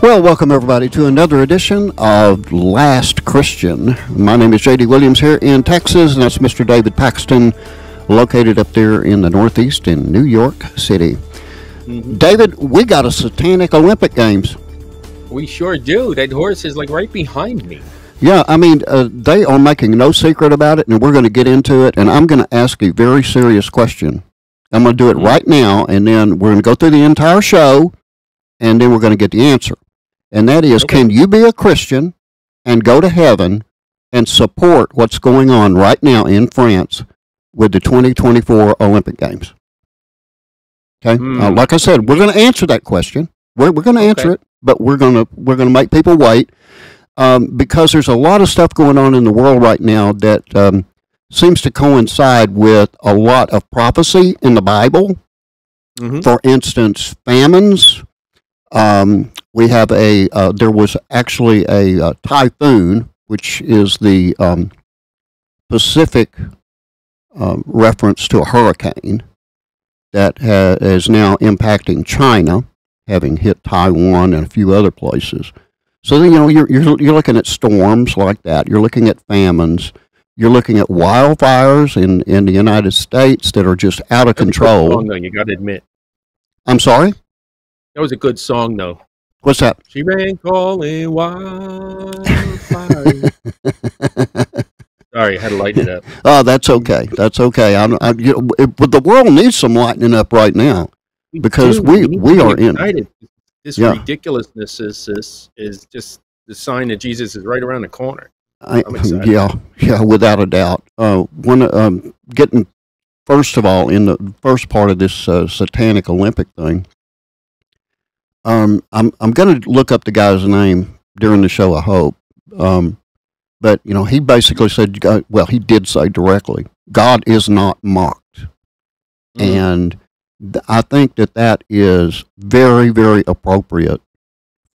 Well, welcome everybody to another edition of Last Christian. My name is J.D. Williams here in Texas, and that's Mr. David Paxton, located up there in the Northeast in New York City. David, we got a Satanic Olympic Games. We sure do. That horse is like right behind me. Yeah, I mean, they are making no secret about it, and we're going to get into it, and I'm going to ask a very serious question. I'm going to do it right now, and then we're going to go through the entire show, and then we're going to get the answer. And that is, can you be a Christian and go to heaven and support what's going on right now in France with the 2024 Olympic Games? Okay, like I said, we're going to answer that question. We're going to answer it, but we're going to make people wait because there's a lot of stuff going on in the world right now that seems to coincide with a lot of prophecy in the Bible. For instance, famines. We have there was actually a typhoon, which is the Pacific reference to a hurricane that is now impacting China, having hit Taiwan and a few other places. So, you know, you're looking at storms like that. You're looking at famines. You're looking at wildfires in the United States that are just out of control. That's a good song, though, you got to admit. I'm sorry? That was a good song, though. What's that? She ran calling wildfire. Sorry, I had to lighten it up. Oh, that's okay. That's okay. But the world needs some lightening up right now because we are in. This ridiculousness is just the sign that Jesus is right around the corner. I'm excited. Yeah, without a doubt. Getting first of all in the first part of this Satanic Olympic thing. I'm going to look up the guy's name during the show, I hope. But, you know, he basically said, well, he did say directly, God is not mocked. And I think that is very, very appropriate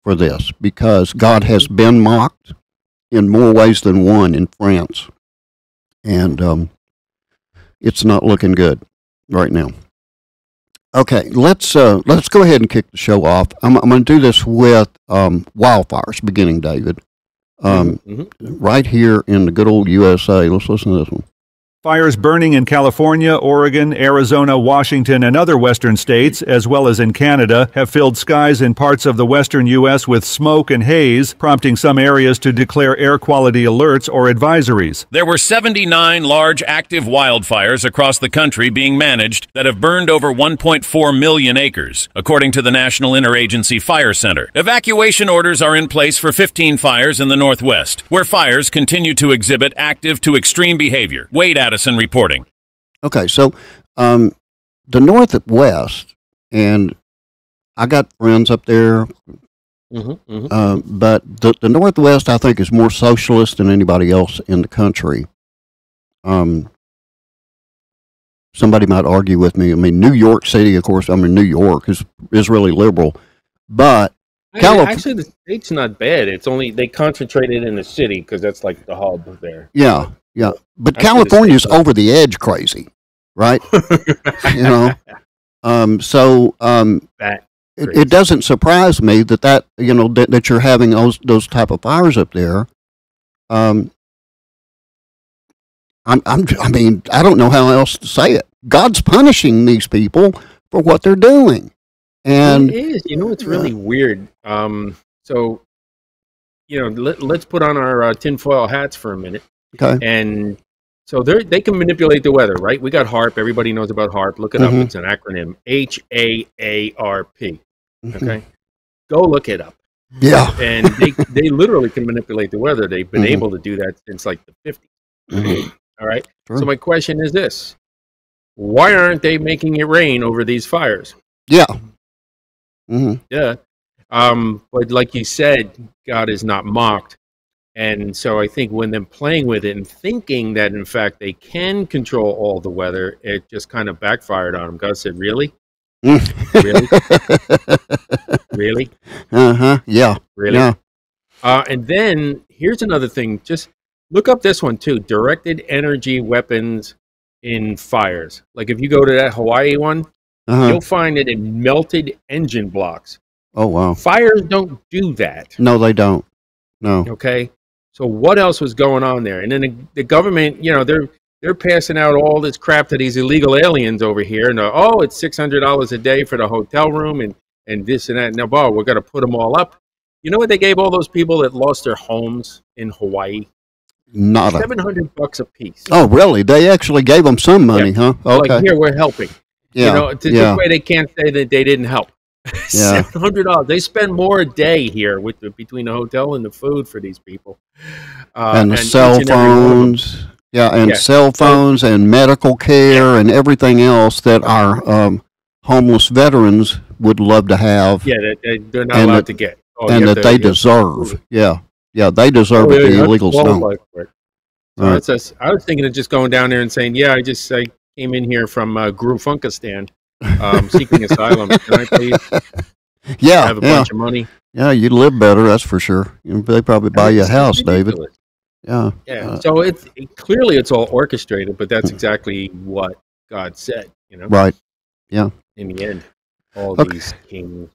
for this because God has been mocked in more ways than one in France. And it's not looking good right now. Okay, let's go ahead and kick the show off. I'm going to do this with wildfires beginning, David. Right here in the good old USA. Let's listen to this one. Fires burning in California, Oregon, Arizona, Washington, and other western states, as well as in Canada, have filled skies in parts of the western U.S. with smoke and haze, prompting some areas to declare air quality alerts or advisories. There were 79 large active wildfires across the country being managed that have burned over 1.4 million acres, according to the National Interagency Fire Center. Evacuation orders are in place for 15 fires in the Northwest, where fires continue to exhibit active to extreme behavior. Wade Addison reporting. Okay, so the Northwest, and I got friends up there, but the Northwest, I think, is more socialist than anybody else in the country. Somebody might argue with me. I mean, New York City, of course, New York is really liberal, but actually, the state's not bad. It's only they concentrated in the city because that's like the hub there. Yeah. Yeah, but California's over the edge crazy, right? You know, it doesn't surprise me that you know that you're having those type of fires up there. I mean, I don't know how else to say it. God's punishing these people for what they're doing, and it is. You know, it's really weird. So, you know, let's put on our tinfoil hats for a minute. Okay. And so they can manipulate the weather, right? We got HAARP. Everybody knows about HAARP. Look it up. It's an acronym. HAARP. Okay. Go look it up. Yeah. And they literally can manipulate the weather. They've been able to do that since like the 50s. All right. Sure. So my question is this. Why aren't they making it rain over these fires? Yeah. Yeah. But like you said, God is not mocked. And so I think when them playing with it and thinking that, in fact, they can control all the weather, it just kind of backfired on them. God said, really? Really? Really? Yeah. Really? Yeah. And then here's another thing. Just look up this one, too. Directed energy weapons in fires. Like if you go to that Hawaii one, you'll find it in melted engine blocks. Oh, wow. Fires don't do that. No, they don't. No. Okay. So what else was going on there? And then the government, they're passing out all this crap to these illegal aliens over here. And it's $600 a day for the hotel room and this and that. Now, we're going to put them all up. You know what they gave all those people that lost their homes in Hawaii? Nada. $700 a piece. Oh, really? They actually gave them some money, huh? Okay. Like, here, we're helping. Yeah. This way they can't say that they didn't help. Yeah. $700. They spend more a day here between the hotel and the food for these people. And the cell phones. Yeah, and cell phones and medical care and everything else that our homeless veterans would love to have. Yeah, they're not allowed to get. And that they deserve. Yeah. Yeah, they deserve it. The illegals don't. Right. I was thinking of just going down there and saying, I came in here from Grunfunkistan, seeking asylum. Can I please have a bunch of money? Yeah, you'd live better, that's for sure. They probably buy you a house, David. Yeah. Yeah. So clearly it's all orchestrated, but that's exactly what God said, Right. Yeah. In the end, all these kings.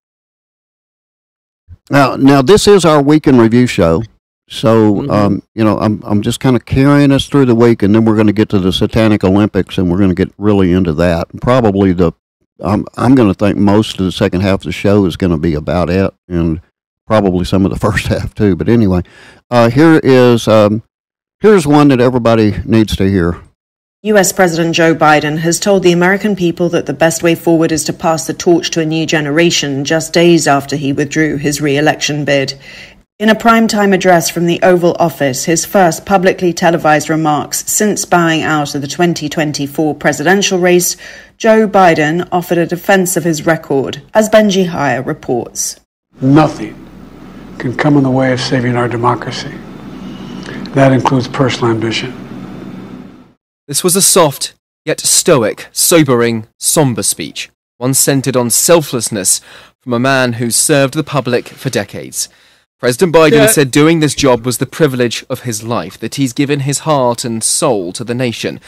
Now this is our week in review show. So, I'm just kind of carrying us through the week, and then we're going to get to the Satanic Olympics, and we're going to get really into that. Probably I'm going to think most of the second half of the show is going to be about it, and probably some of the first half too. But anyway, here's one that everybody needs to hear. U.S. President Joe Biden has told the American people that the best way forward is to pass the torch to a new generation just days after he withdrew his re-election bid. In a primetime address from the Oval Office, his first publicly televised remarks since bowing out of the 2024 presidential race, Joe Biden offered a defense of his record, as Benji Hire reports. Nothing can come in the way of saving our democracy. That includes personal ambition. This was a soft, yet stoic, sobering, somber speech, one centered on selflessness from a man who served the public for decades. President Biden said doing this job was the privilege of his life, that he's given his heart and soul to the nation.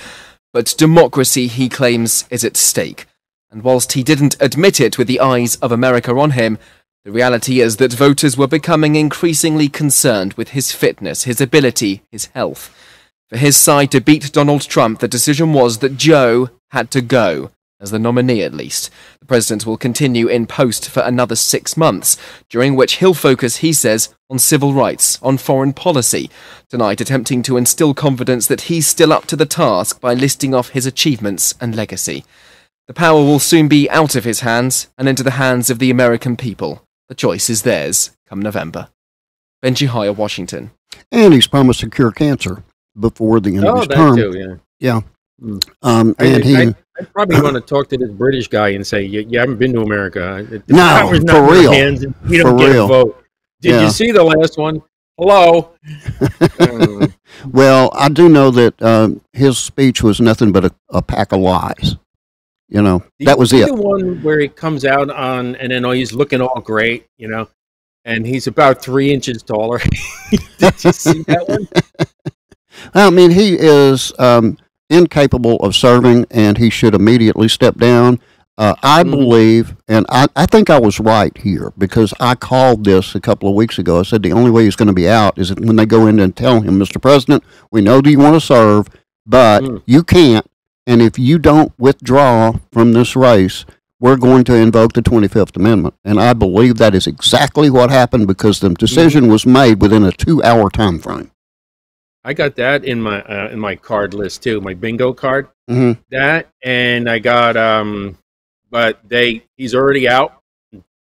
But democracy, he claims, is at stake. And whilst he didn't admit it with the eyes of America on him, the reality is that voters were becoming increasingly concerned with his fitness, his ability, his health. For his side to beat Donald Trump, the decision was that Joe had to go. As the nominee at least. The president will continue in post for another 6 months, during which he'll focus, he says, on civil rights, on foreign policy, tonight attempting to instill confidence that he's still up to the task by listing off his achievements and legacy. The power will soon be out of his hands and into the hands of the American people. The choice is theirs come November. Benji Hire, Washington. And he's promised to cure cancer before the end of his term. Too, yeah. And I probably want to talk to this British guy and say, you haven't been to America. No, for real. You don't get a vote. Did you see the last one? Hello? Well, I do know that his speech was nothing but a pack of lies. That was it. The one where he comes out on, and then he's looking all great, and he's about 3 inches taller. Did you see that one? I mean, he is incapable of serving, and he should immediately step down. I believe, and I think I was right here, because I called this a couple of weeks ago. I said the only way he's going to be out is when they go in and tell him, Mr. President, we know that you want to serve, but you can't, and if you don't withdraw from this race, we're going to invoke the 25th Amendment. And I believe that is exactly what happened, because the decision was made within a 2-hour time frame. I got that in my card list too, my bingo card. That, and I got but he's already out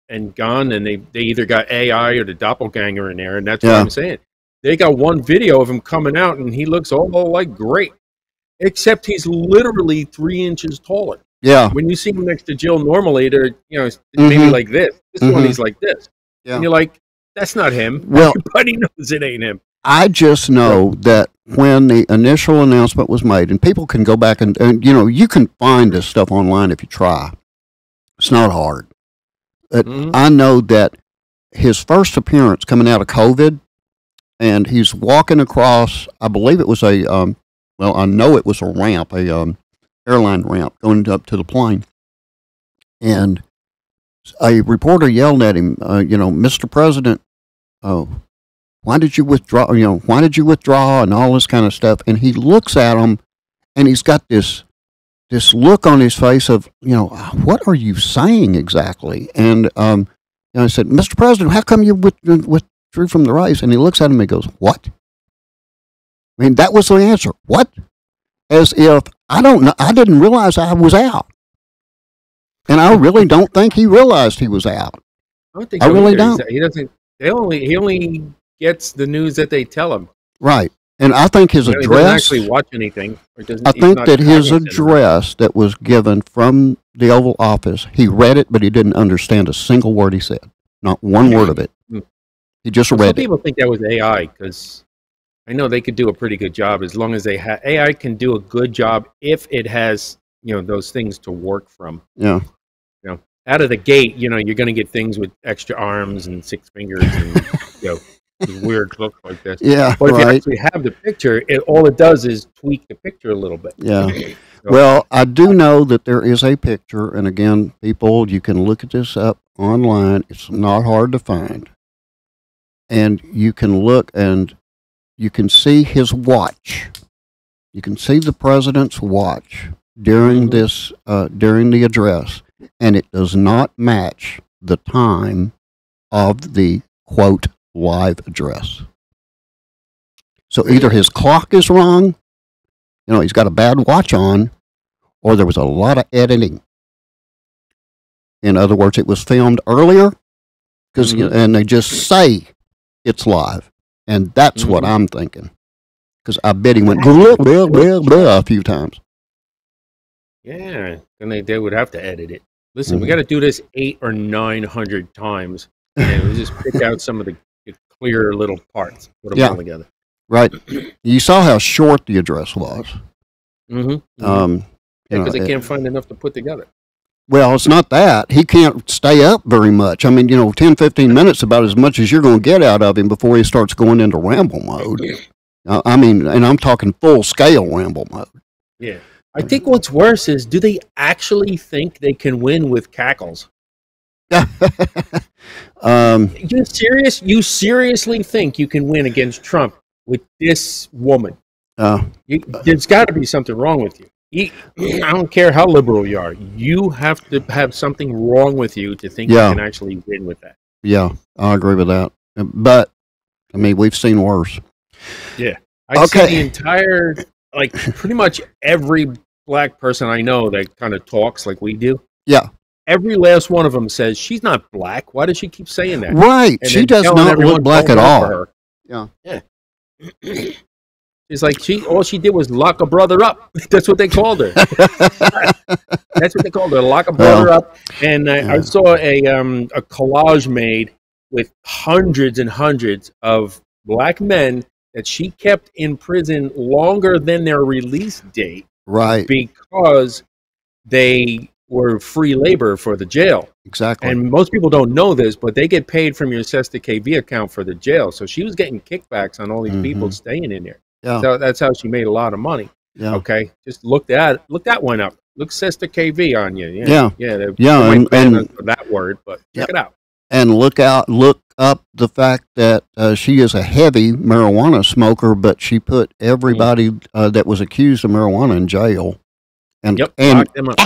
and gone, and they either got AI or the doppelganger in there, and that's what I'm saying. They got one video of him coming out, and he looks all like great, except he's literally 3 inches taller. Yeah. When you see him next to Jill, normally they're maybe like this. This one he's like this, and you're like, that's not him. Well, everybody knows it ain't him. I just know that when the initial announcement was made, and people can go back and you can find this stuff online if you try. It's not hard. I know that his first appearance coming out of COVID, and he's walking across, I believe it was I know it was a ramp, airline ramp going up to the plane. And a reporter yelled at him, Mr. President, why did you withdraw? Why did you withdraw and all this kind of stuff? And he looks at him, and he's got this look on his face of, what are you saying exactly? And I said, Mr. President, how come you withdrew from the race? And he looks at him and he goes, what? I mean, that was the answer. What? As if, I don't know, I didn't realize I was out. And I really don't think he realized he was out. I really don't. He doesn't. He only gets the news that they tell him. Right. And I think his address. He doesn't actually watch anything. I think that his address that was given from the Oval Office, he read it, but he didn't understand a single word he said. Not one word of it. He just read it. Some people think that was AI, because I know they could do a pretty good job as long as they have. AI can do a good job if it has, those things to work from. Yeah. Out of the gate, you're going to get things with extra arms and 6 fingers and, weird look like this. Yeah, but if you actually have the picture, all it does is tweak the picture a little bit. Yeah. Well, I do know that there is a picture, and again, people, you can look at this up online. It's not hard to find. And you can look and you can see his watch. You can see the president's watch during during the address, and it does not match the time of the, quote, live address. So either his clock is wrong, he's got a bad watch on, or there was a lot of editing. In other words, it was filmed earlier, and they just say it's live. And that's what I'm thinking. Because I bet he went blah, blah, blah, blah a few times. Yeah, and they would have to edit it. Listen, we got to do this 800 or 900 times, and we just pick out some of the clear little parts, put them all together. Right. You saw how short the address was. Because they can't find enough to put together. Well, it's not that. He can't stay up very much. I mean, 10, 15 minutes about as much as you're going to get out of him before he starts going into ramble mode. And I'm talking full-scale ramble mode. Yeah. I think what's worse is, do they actually think they can win with cackles? You serious? You seriously think you can win against Trump with this woman? There's got to be something wrong with you. I don't care how liberal you are. You have to have something wrong with you to think you can actually win with that. Yeah, I agree with that. But, I mean, we've seen worse. Yeah. I see the entire, pretty much every black person I know that kind of talks like we do. Yeah. Every last one of them says, she's not black. Why does she keep saying that? Right. And she does not look black at all. Yeah. It's like all she did was lock a brother up. That's what they called her. That's what they called her, lock a brother up. And I saw a collage made with hundreds and hundreds of black men that she kept in prison longer than their release date. Right. Because they were free labor for the jail. Exactly. And most people don't know this, but they get paid from your Sesta KV account for the jail. So she was getting kickbacks on all these people staying in there. Yeah. So that's how she made a lot of money. Yeah. Okay. Just look that one up. Look Sesta KV on you. Yeah. And for that word, but check it out. And look up the fact that she is a heavy marijuana smoker, but she put everybody that was accused of marijuana in jail. And locked them up.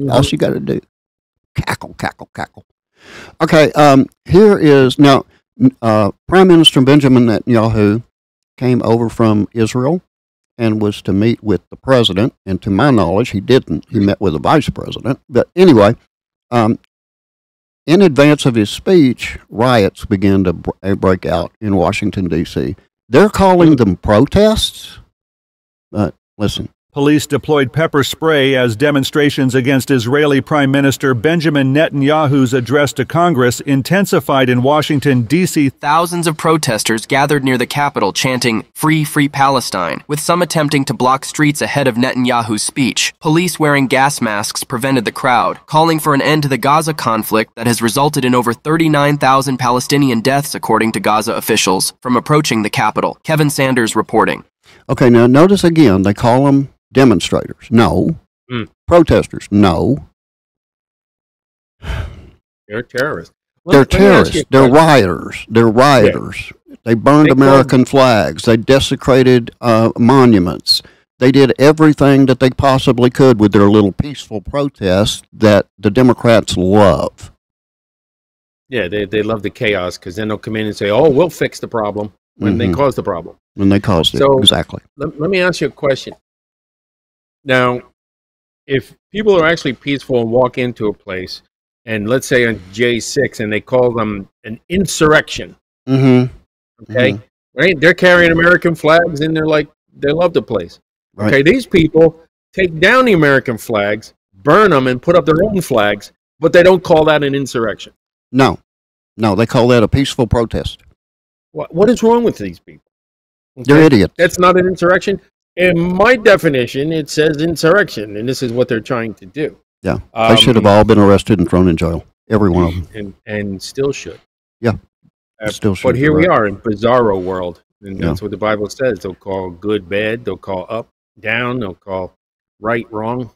All she got to do, cackle, cackle, cackle. Okay, here is now. Prime Minister Benjamin Netanyahu came over from Israel and was to meet with the president. And to my knowledge, he didn't. He met with the vice president. But anyway, in advance of his speech, riots began to break out in Washington, D.C. They're calling them protests. But listen. Police deployed pepper spray as demonstrations against Israeli Prime Minister Benjamin Netanyahu's address to Congress intensified in Washington, D.C. Thousands of protesters gathered near the Capitol chanting, "Free, Free Palestine," with some attempting to block streets ahead of Netanyahu's speech. Police wearing gas masks prevented the crowd, calling for an end to the Gaza conflict that has resulted in over 39,000 Palestinian deaths, according to Gaza officials, from approaching the Capitol. Kevin Sanders reporting. Okay, now notice again, they call them demonstrators. No. Protesters. No. They're terrorists. They're terrorists. They're rioters. They're rioters. Yeah. They burned American flags. They desecrated monuments. They did everything that they possibly could with their little peaceful protests that the Democrats love. Yeah, they love the chaos because then they'll come in and say, "Oh, we'll fix the problem," when they caused the problem. When they caused it, exactly. Let me ask you a question. Now, if people are actually peaceful and walk into a place, and let's say on J6, and they call them an insurrection, okay, right? They're carrying American flags, and they love the place. Right. Okay, these people take down the American flags, burn them, and put up their own flags, but they don't call that an insurrection. No, they call that a peaceful protest. What is wrong with these people? Okay? They're idiots. That's not an insurrection. In my definition, it says insurrection, and this is what they're trying to do. Yeah, they should have all been arrested and thrown in jail, every one of them. And still should. Yeah, still should. But here we are in bizarro world, and that's what the Bible says. They'll call good bad, they'll call up down, they'll call right wrong.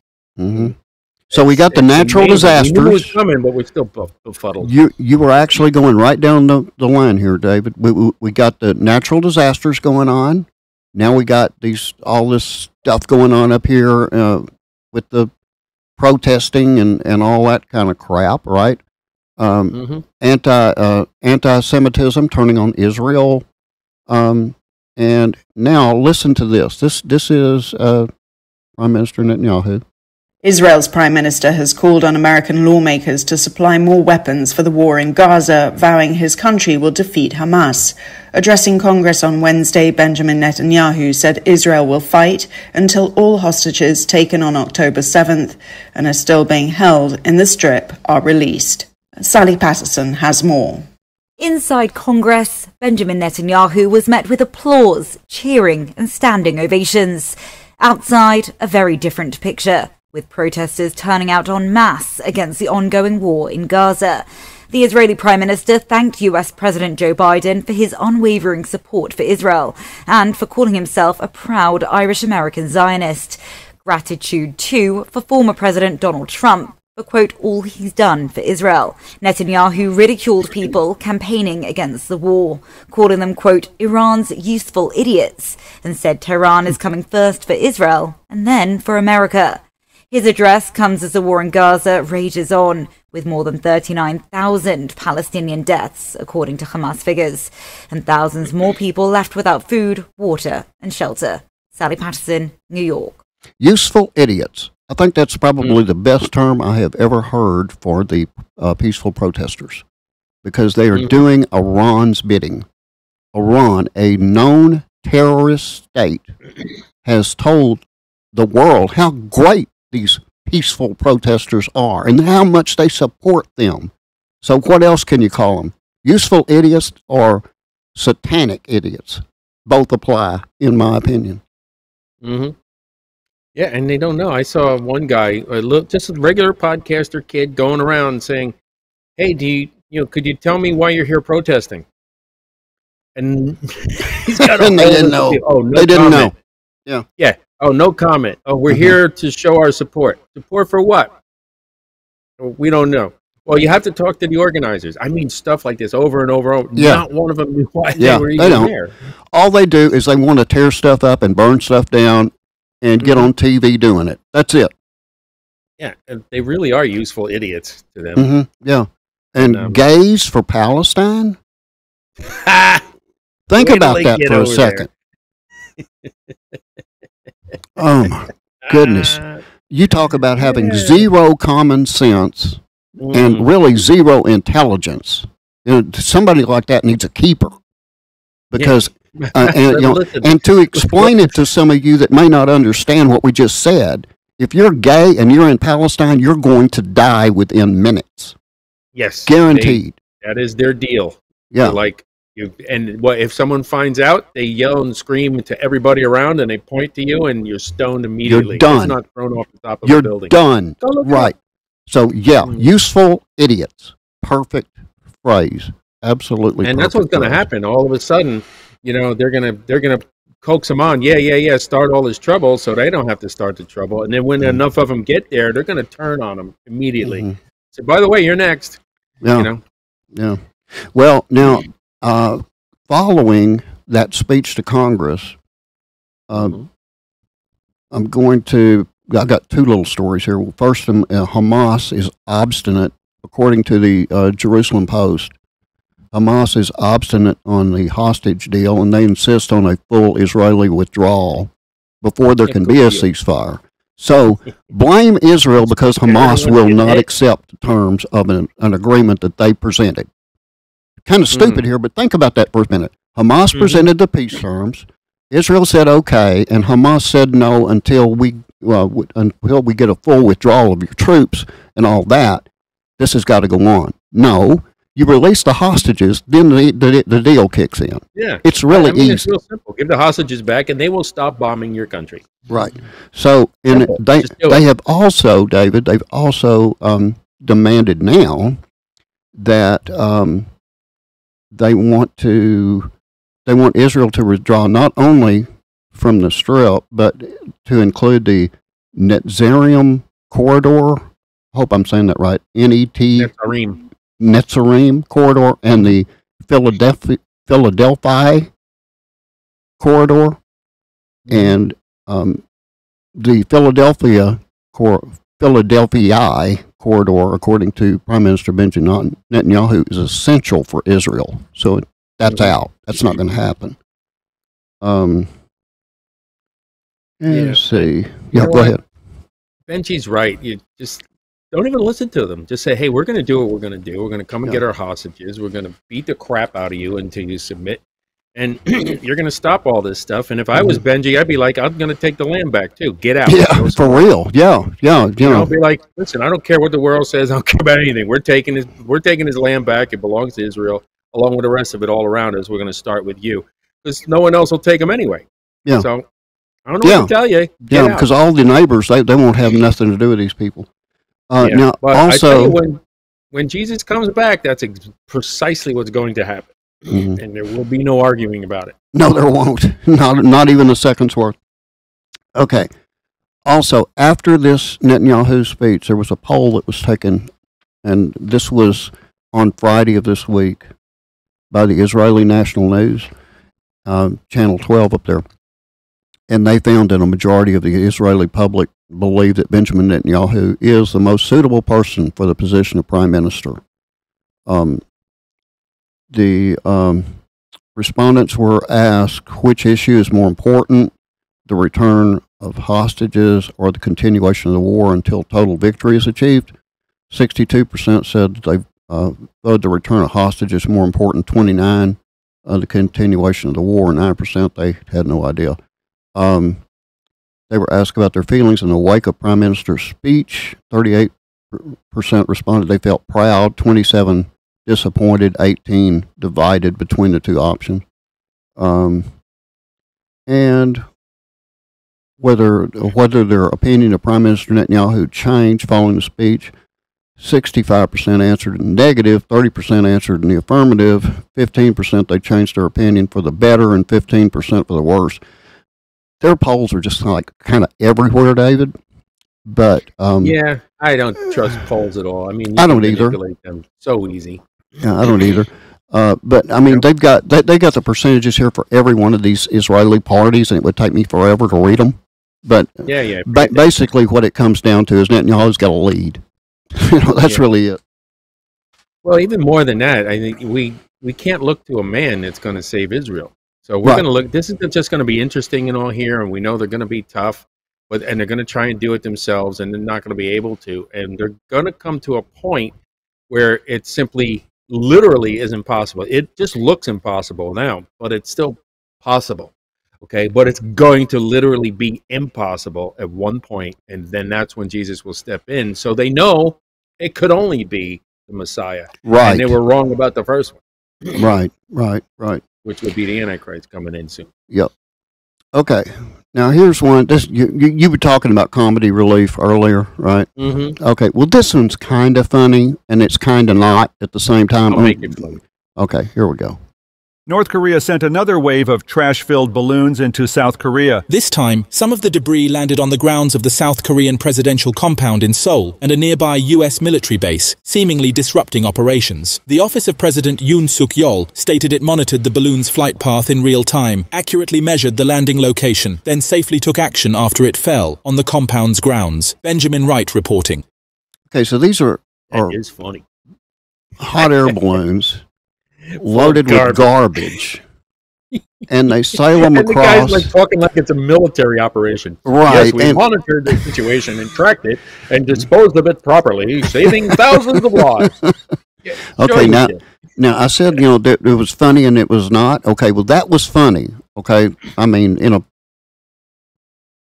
So we got the natural disasters. We knew it was coming, but we're still befuddled. You were actually going right down the line here, David. We got the natural disasters going on. Now we got all this stuff going on up here with the protesting and all that kind of crap, right? Anti-Semitism turning on Israel. And now listen to this. This is Prime Minister Netanyahu. Israel's prime minister has called on American lawmakers to supply more weapons for the war in Gaza, vowing his country will defeat Hamas. Addressing Congress on Wednesday, Benjamin Netanyahu said Israel will fight until all hostages taken on October 7th and are still being held in the Strip are released. Sally Patterson has more. Inside Congress, Benjamin Netanyahu was met with applause, cheering and standing ovations. Outside, a very different picture, with protesters turning out en masse against the ongoing war in Gaza. The Israeli Prime Minister thanked US President Joe Biden for his unwavering support for Israel and for calling himself a proud Irish-American Zionist. Gratitude, too, for former President Donald Trump for, quote, all he's done for Israel. Netanyahu ridiculed people campaigning against the war, calling them, quote, Iran's useful idiots, and said Tehran is coming first for Israel and then for America. His address comes as the war in Gaza rages on, with more than 39,000 Palestinian deaths, according to Hamas figures, and thousands more people left without food, water, and shelter. Sally Patterson, New York. Useful idiots. I think that's probably the best term I have ever heard for the peaceful protesters, because they are doing Iran's bidding. Iran, a known terrorist state, has told the world how great these peaceful protesters are and how much they support them. So what else can you call them? Useful idiots or satanic idiots? Both apply, in my opinion. Yeah, and they don't know. I saw one guy, just a regular podcaster kid, going around saying, "Hey, could you tell me why you're here protesting?" And he's got and they didn't know. They didn't know. Yeah. Oh, no comment. Oh, we're here to show our support. Support for what? We don't know. Well, you have to talk to the organizers. I mean, stuff like this over and over and over. Yeah. Not one of them knew why they were even there. All they do is they want to tear stuff up and burn stuff down and get on TV doing it. That's it. Yeah, and they really are useful idiots to them. Yeah. And gays for Palestine? Think about that for a second. Oh, my goodness. You talk about having zero common sense and really zero intelligence. Somebody like that needs a keeper. Because, and to explain it to some of you that may not understand what we just said, if you're gay and you're in Palestine, you're going to die within minutes. Yes. Guaranteed. That is their deal. Yeah. If someone finds out, they yell and scream to everybody around, and they point to you, and you're stoned immediately. You're done. It's not thrown off the top of the building. You're done. Right. So, useful idiots. Perfect phrase. Absolutely. And that's what's going to happen. All of a sudden, they're gonna coax them on. Yeah. Start all this trouble, so they don't have to start the trouble. And then when enough of them get there, they're going to turn on them immediately. So, by the way, you're next. Yeah. You know? Yeah. Well, now, following that speech to Congress, I'm going to. I got two little stories here. Well, first, Hamas is obstinate, according to the Jerusalem Post. Hamas is obstinate on the hostage deal, and they insist on a full Israeli withdrawal before there can be a ceasefire. So blame Israel because Hamas will not accept the terms of an agreement that they presented. Kind of stupid here, but think about that for a minute. Hamas presented the peace terms. Israel said okay, and Hamas said no until we get a full withdrawal of your troops and all that. This has got to go on. No. You release the hostages, then the deal kicks in. Yeah. It's really easy. It's real simple. Give the hostages back, and they will stop bombing your country. Right. So they have also, David, they've also demanded now that they want Israel to withdraw not only from the Strip, but to include the Netzarim corridor. I hope I'm saying that right. Netzarim corridor and the Philadelphia corridor, and the Philadelphia corridor, according to Prime Minister Benjamin Netanyahu, is essential for Israel. So that's out. That's not going to happen. Let's see. Yeah, go ahead. Benji's right. You just don't even listen to them. Just say, hey, we're going to do what we're going to do. We're going to come and get our hostages. We're going to beat the crap out of you until you submit. And you're going to stop all this stuff. And if I was Benji, I'd be like, I'm going to take the land back, too. Get out. Yeah, for real. Yeah. I'll be like, listen, I don't care what the world says. I don't care about anything. We're taking his land back. It belongs to Israel, along with the rest of it all around us. We're going to start with you. Because no one else will take them anyway. Yeah. So I don't know what to tell you. Yeah, because all the neighbors, they won't have nothing to do with these people. Now, but also, I tell you, when Jesus comes back, that's precisely what's going to happen, and there will be no arguing about it. No, there won't. Not even a second's worth. Okay. Also, after this Netanyahu speech, there was a poll that was taken, and this was on Friday of this week by the Israeli National News, Channel 12 up there, and they found that a majority of the Israeli public believe that Benjamin Netanyahu is the most suitable person for the position of prime minister. The respondents were asked which issue is more important, the return of hostages or the continuation of the war until total victory is achieved. 62% said they voted the return of hostages more important, 29% the continuation of the war, 9% they had no idea. They were asked about their feelings in the wake of Prime Minister's speech. 38% responded they felt proud, 27% disappointed, 18% divided between the two options. And whether their opinion of Prime Minister Netanyahu changed following the speech, 65% answered in negative, 30% answered in the affirmative, 15% they changed their opinion for the better, and 15% for the worse. Their polls are just kind of everywhere, David. But yeah, I don't trust polls at all. I mean, I don't either. Them so easy. Yeah, I don't either. But I mean, they got the percentages here for every one of these Israeli parties, and it would take me forever to read them. But basically, what it comes down to is Netanyahu's got a lead. That's really it. Well, even more than that, I think we can't look to a man that's going to save Israel. So we're going to look. This isn't just going to be interesting and all here, and we know they're going to be tough, and they're going to try and do it themselves, and they're not going to be able to, and they're going to come to a point where it simply, literally, is impossible. It just looks impossible now, but it's still possible. Okay, but it's going to literally be impossible at one point, and then that's when Jesus will step in. So they know it could only be the Messiah, right? And they were wrong about the first one, right. Which would be the Antichrist coming in soon. Yep. Okay. Now here's one. This you were talking about comedy relief earlier, right? Mm-hmm. Okay. Well, this one's kind of funny, and it's kind of not at the same time. I'll make it funny. Okay. Here we go. North Korea sent another wave of trash-filled balloons into South Korea. This time, some of the debris landed on the grounds of the South Korean presidential compound in Seoul and a nearby U.S. military base, seemingly disrupting operations. The office of President Yoon Suk-yeol stated it monitored the balloon's flight path in real time, accurately measured the landing location, then safely took action after it fell on the compound's grounds. Benjamin Wright reporting. Okay, so these are That is funny. hot air balloons loaded with garbage, and they sail them and across. The guy's like talking like it's a military operation. Right. Yes, we monitored the situation and tracked it and disposed of it properly, saving thousands of lives. Yeah, okay, now I said, that it was funny and it was not. Okay, well, that was funny. Okay, I mean, in a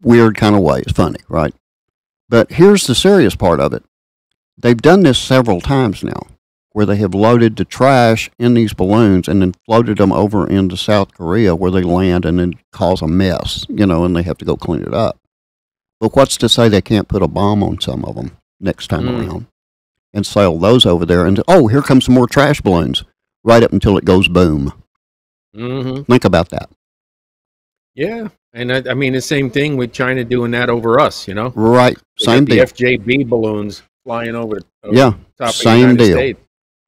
weird kind of way, it's funny, right? But here's the serious part of it. They've done this several times now, where they have loaded the trash in these balloons and then floated them over into South Korea where they land and then cause a mess, and they have to go clean it up. But what's to say they can't put a bomb on some of them next time around and sail those over there and, here comes some more trash balloons, right up until it goes boom. Mm-hmm. Think about that. Yeah, and I mean the same thing with China doing that over us, Right, same deal. The FJB balloons flying over yeah, top same of the United deal. States.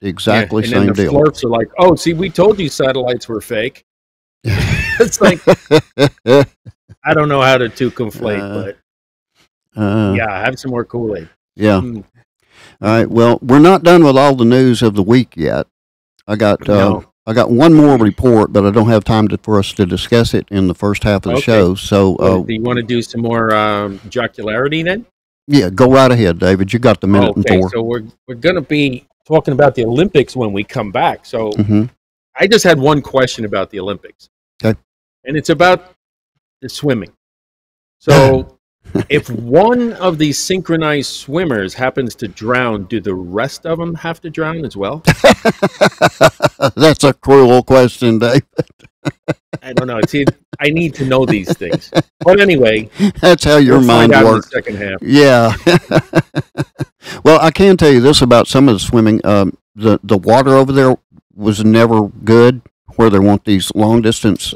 Exactly, and same then the deal. flirts are like, see, we told you satellites were fake. It's like, I don't know how to conflate, but have some more Kool-Aid. Yeah. All right. Well, we're not done with all the news of the week yet. I got one more report, but I don't have time for us to discuss it in the first half of the show. So, do you want to do some more jocularity then? Yeah, go right ahead, David. You got the minute and four. So we're going to be talking about the Olympics when we come back. So I just had one question about the Olympics. Okay. And it's about the swimming. So if one of these synchronized swimmers happens to drown, do the rest of them have to drown as well? That's a cruel question, David. I don't know. I need to know these things. But anyway, that's how your mind works. Second half. Yeah. Well, I can tell you this about some of the swimming. The water over there was never good where they want these long distance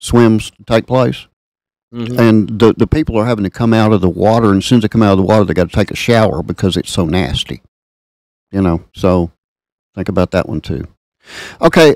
swims to take place. Mm-hmm. And the people are having to come out of the water, and as soon as they come out of the water, they got to take a shower because it's so nasty. So think about that one too. Okay,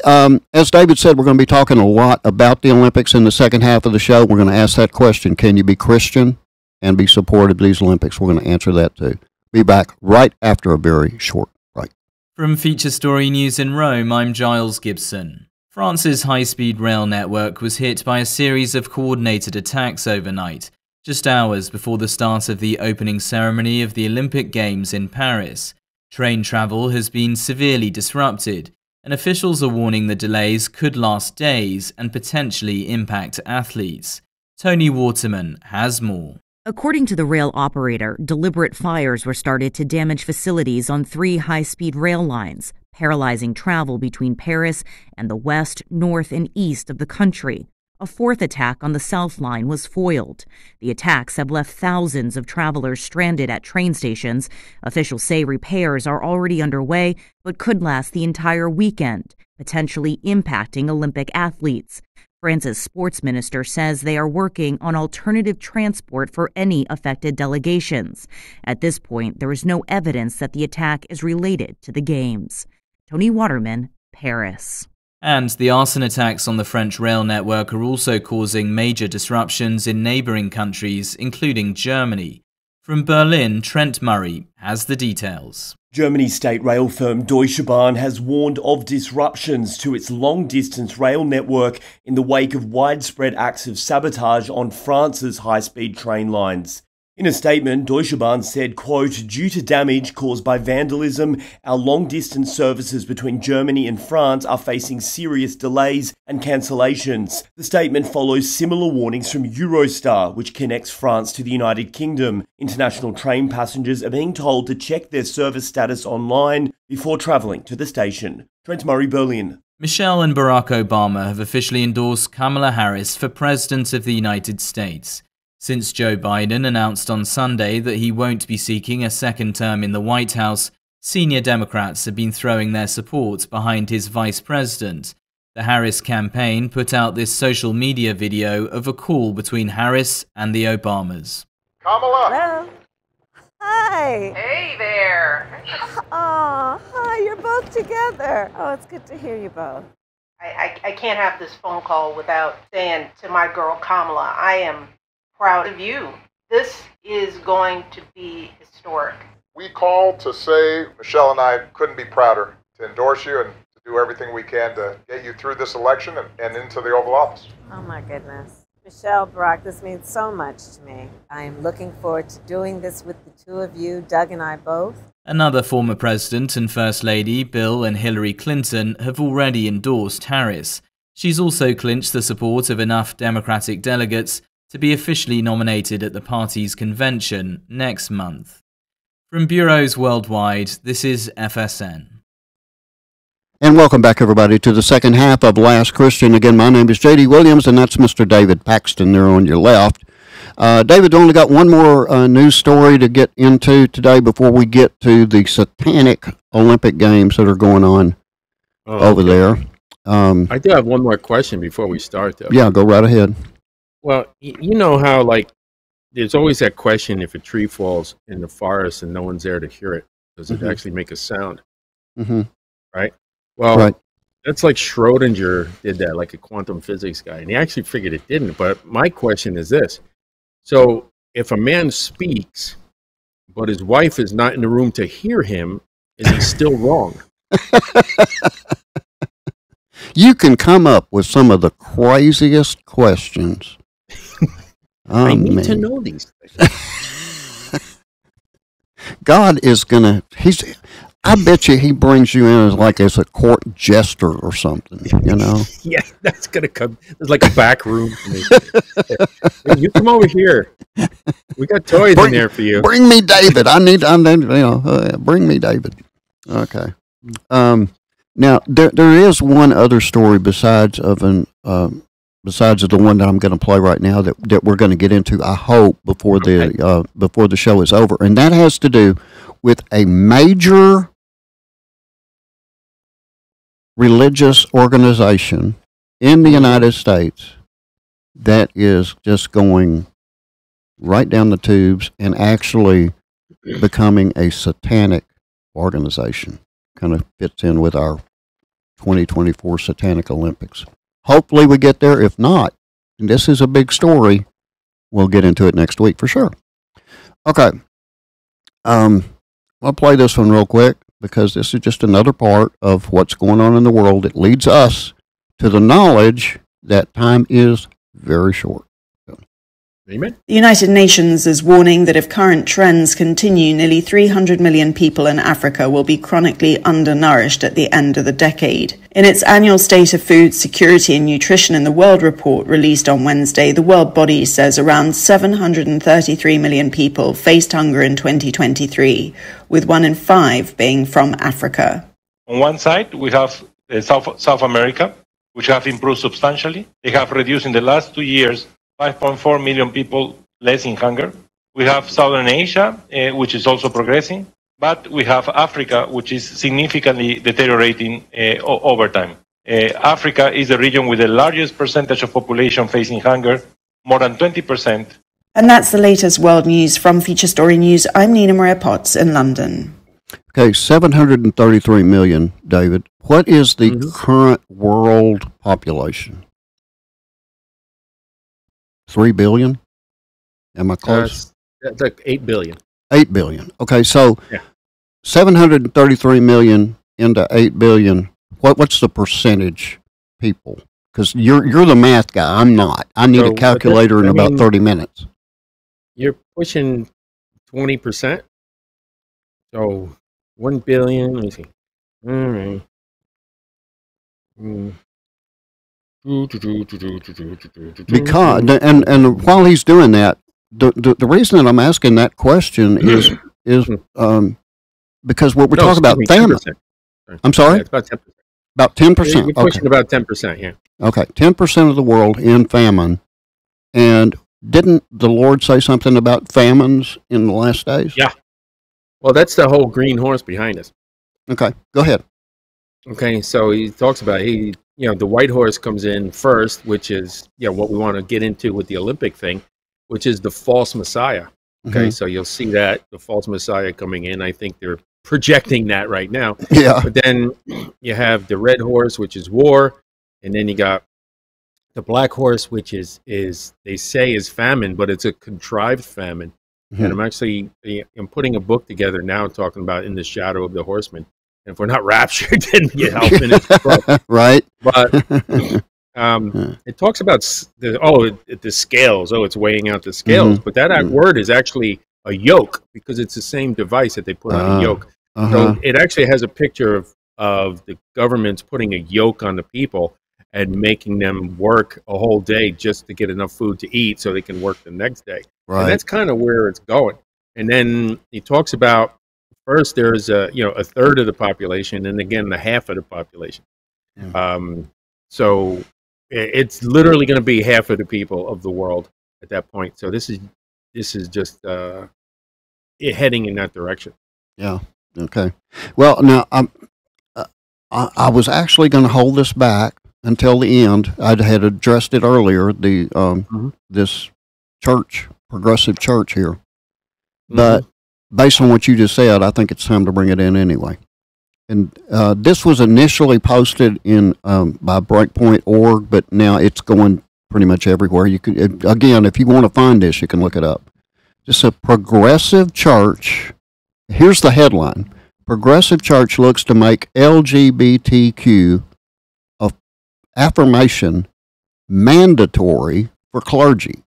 as David said, we're going to be talking a lot about the Olympics in the second half of the show. We're going to ask that question, can you be Christian and be supportive of these Olympics? We're going to answer that too. Be back right after a very short break. From Feature Story News in Rome, I'm Giles Gibson. France's high-speed rail network was hit by a series of coordinated attacks overnight, just hours before the start of the opening ceremony of the Olympic Games in Paris. Train travel has been severely disrupted, and officials are warning the delays could last days and potentially impact athletes. Tony Waterman has more. According to the rail operator, deliberate fires were started to damage facilities on 3 high-speed rail lines, paralyzing travel between Paris and the west, north, and east of the country. A 4th attack on the South Line was foiled. The attacks have left thousands of travelers stranded at train stations. Officials say repairs are already underway, but could last the entire weekend, potentially impacting Olympic athletes. France's sports minister says they are working on alternative transport for any affected delegations. At this point, there is no evidence that the attack is related to the Games. Tony Waterman, Paris. And the arson attacks on the French rail network are also causing major disruptions in neighbouring countries, including Germany. From Berlin, Trent Murray has the details. Germany's state rail firm Deutsche Bahn has warned of disruptions to its long-distance rail network in the wake of widespread acts of sabotage on France's high-speed train lines. In a statement, Deutsche Bahn said, quote, "Due to damage caused by vandalism, our long-distance services between Germany and France are facing serious delays and cancellations." The statement follows similar warnings from Eurostar, which connects France to the United Kingdom. International train passengers are being told to check their service status online before travelling to the station. Trent Murray, Berlin. Michelle and Barack Obama have officially endorsed Kamala Harris for President of the United States. Since Joe Biden announced on Sunday that he won't be seeking a second term in the White House, senior Democrats have been throwing their support behind his vice president. The Harris campaign put out this social media video of a call between Harris and the Obamas. Kamala! Hello. Hi. Hey there. Oh, hi, you're both together. Oh, it's good to hear you both. I can't have this phone call without saying to my girl Kamala, I am proud of you. This is going to be historic. We called to say Michelle and I couldn't be prouder to endorse you and to do everything we can to get you through this election and into the Oval Office. Oh my goodness. Michelle, Brock, this means so much to me. I am looking forward to doing this with the two of you, Doug and I both. Another former president and First Lady, Bill and Hillary Clinton, have already endorsed Harris. She's also clinched the support of enough Democratic delegates to be officially nominated at the party's convention next month. From bureaus worldwide, this is FSN. And welcome back, everybody, to the second half of Last Christian. Again, my name is J.D. Williams, and that's Mr. David Paxton there on your left. David's only got one more news story to get into today before we get to the Satanic Olympic Games that are going on over there. I do have one more question before we start, though. Yeah, go right ahead. Well, you know how, like, there's always that question if a tree falls in the forest and no one's there to hear it, does it actually make a sound? Right? Well, that's like Schrodinger did that, like a quantum physics guy, and he actually figured it didn't. But my question is this. So if a man speaks, but his wife is not in the room to hear him, is he still wrong? You can come up with some of the craziest questions. I need to know these things. God is going to, I bet you he brings you in as a court jester or something, you know? Yeah, that's going to come. There's like a back room for me. Hey, you come over here. We got toys in there for you. Bring me David. I need bring me David. Okay. Now, there is one other story besides of the one that I'm going to play right now that we're going to get into, I hope, before the show is over. And that has to do with a major religious organization in the United States that is just going right down the tubes and actually becoming a satanic organization. Kind of fits in with our 2024 Satanic Olympics. Hopefully we get there. If not, and this is a big story, we'll get into it next week for sure. Okay. I'll play this one real quick because this is just another part of what's going on in the world. It leads us to the knowledge that time is very short. Amen. The United Nations is warning that if current trends continue, nearly 300 million people in Africa will be chronically undernourished at the end of the decade. In its annual State of Food Security and Nutrition in the World report released on Wednesday, the World Body says around 733 million people faced hunger in 2023, with 1 in 5 being from Africa. On one side, we have South America, which have improved substantially. They have reduced in the last 2 years 5.4 million people less in hunger. We have Southern Asia, which is also progressing, but we have Africa, which is significantly deteriorating over time. Africa is the region with the largest percentage of population facing hunger, more than 20%. And that's the latest world news from Feature Story News. I'm Nina Maria Potts in London. Okay, 733 million, David. What is the current world population? 3 billion? Am I close? That's like 8 billion. 8 billion. Okay, so 733 million into 8 billion. What's the percentage people? Because you're the math guy. I'm not. I need a calculator in about 30 minutes. You're pushing 20%. So 1 billion. Let me see. All right. Because and while he's doing that, the reason that I'm asking that question is because what we're talking about famine. I'm sorry. Yeah, it's about 10%. About 10%. You're pushing about 10%. Yeah. Okay, 10% of the world in famine, and didn't the Lord say something about famines in the last days? Yeah. Well, that's the whole green horse behind us. Okay, go ahead. Okay, so he talks about the white horse comes in first, which is what we want to get into with the Olympic thing, which is the false Messiah. Okay, so you'll see that the false Messiah coming in. I think they're projecting that right now. Yeah. But then you have the red horse, which is war, and then you got the black horse, which is they say is famine, but it's a contrived famine. And I'm putting a book together now talking about In the Shadow of the Horseman. And if we're not raptured, then you help finish the book. Right. But it talks about the scales. Oh, it's weighing out the scales. But that word is actually a yoke, because it's the same device that they put on a yoke. So it actually has a picture of the government's putting a yoke on the people and making them work a whole day just to get enough food to eat so they can work the next day. Right. And that's kind of where it's going. And then he talks about, first there's a third of the population, and again the half of the population. So it's literally going to be half of the people of the world at that point. So this is just heading in that direction. Yeah. Okay. Well, now I was actually going to hold this back until the end. I had addressed it earlier. This church, progressive church here, but based on what you just said, I think it's time to bring it in anyway. And this was initially posted in by Breakpoint.org, but now it's going pretty much everywhere. You could, again, if you want to find this, you can look it up. It's a progressive church. Here's the headline: Progressive Church looks to make LGBTQ affirmation mandatory for clergy.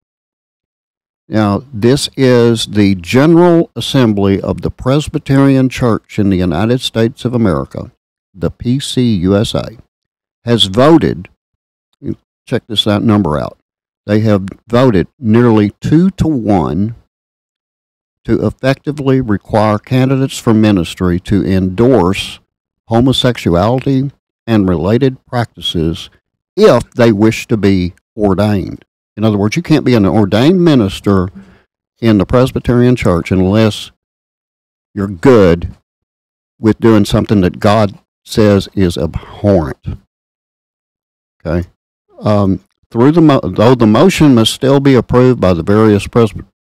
Now, this is the General Assembly of the Presbyterian Church in the United States of America, the PCUSA, has voted, check this number out, they have voted nearly 2-to-1 to effectively require candidates for ministry to endorse homosexuality and related practices if they wish to be ordained. In other words, you can't be an ordained minister in the Presbyterian Church unless you're good with doing something that God says is abhorrent. Okay? Though the motion must still be approved by the various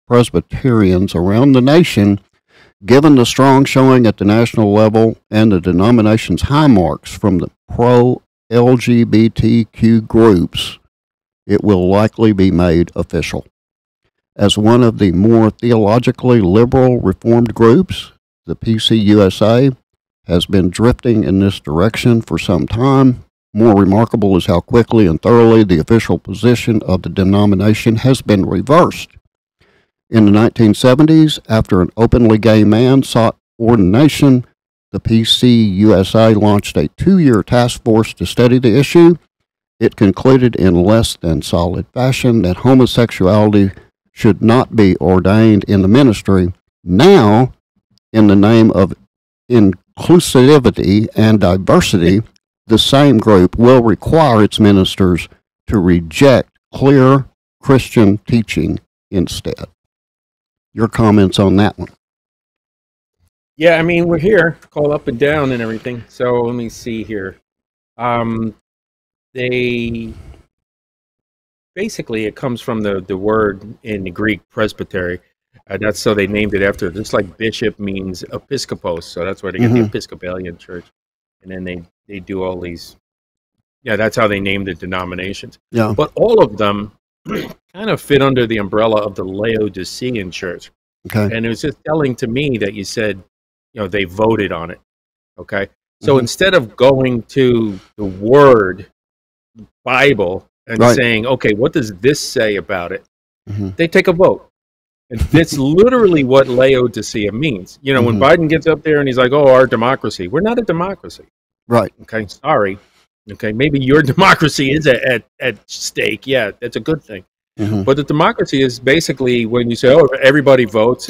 Presbyterians around the nation, given the strong showing at the national level and the denomination's high marks from the pro-LGBTQ groups, it will likely be made official. As one of the more theologically liberal Reformed groups, the PCUSA has been drifting in this direction for some time. More remarkable is how quickly and thoroughly the official position of the denomination has been reversed. In the 1970s, after an openly gay man sought ordination, the PCUSA launched a 2-year task force to study the issue. It concluded in less than solid fashion that homosexuality should not be ordained in the ministry. Now, in the name of inclusivity and diversity, the same group will require its ministers to reject clear Christian teaching instead. Your comments on that one? Yeah, I mean, we're here, call up and down and everything. So let me see here. They basically, it comes from the word in the Greek presbytery. That's so they named it after. Just like bishop means episkopos, so that's where they get the Episcopalian Church. And then they do all these. Yeah, that's how they named the denominations. Yeah, but all of them kind of fit under the umbrella of the Laodicean Church. Okay, and it was just telling to me that you said, they voted on it. Okay, so instead of going to the Word Bible and saying, okay, what does this say about it? They take a vote. And that's literally what Laodicea means. When Biden gets up there and he's like, oh, our democracy. We're not a democracy. Right. Okay, sorry. Okay, maybe your democracy is at stake. Yeah, that's a good thing. But the democracy is basically when you say, oh, everybody votes,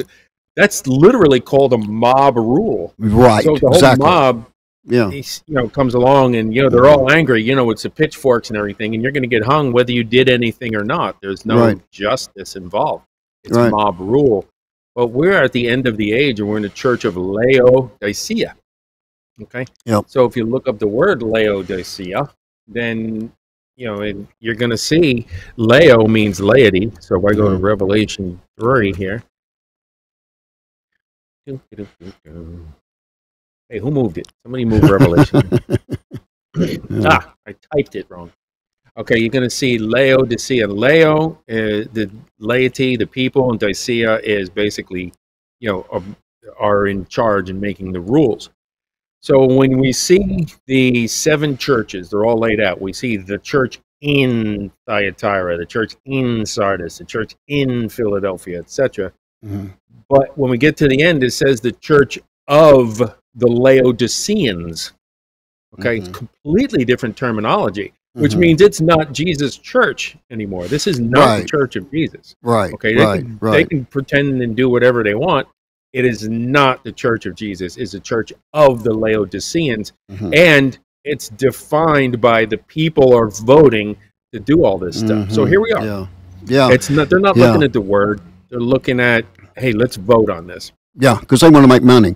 that's literally called a mob rule. Right, so the whole mob comes along and, they're all angry, it's the pitchforks and everything, and you're going to get hung whether you did anything or not. There's no justice involved. It's mob rule. But we're at the end of the age, and we're in the church of Laodicea. Okay? Yep. So if you look up the word Laodicea, then you're going to see Leo means laity. So if I go to Revelation 3 here. Hey, who moved it? Somebody moved Revelation. I typed it wrong. Okay, you're going to see Laodicea. Leo, the laity, the people, and Dicea is basically, are in charge and making the rules. So when we see the 7 churches, they're all laid out. We see the church in Thyatira, the church in Sardis, the church in Philadelphia, etc. But when we get to the end, it says the church of the Laodiceans. Okay, it's completely different terminology, which means it's not Jesus' church anymore. This is not the church of Jesus. Right. Okay, they can pretend and do whatever they want. It is not the church of Jesus. It's the church of the Laodiceans, and it's defined by the people are voting to do all this stuff. So here we are. Yeah. It's not. They're not looking at the word. They're looking at, hey, let's vote on this. Yeah, because they want to make money.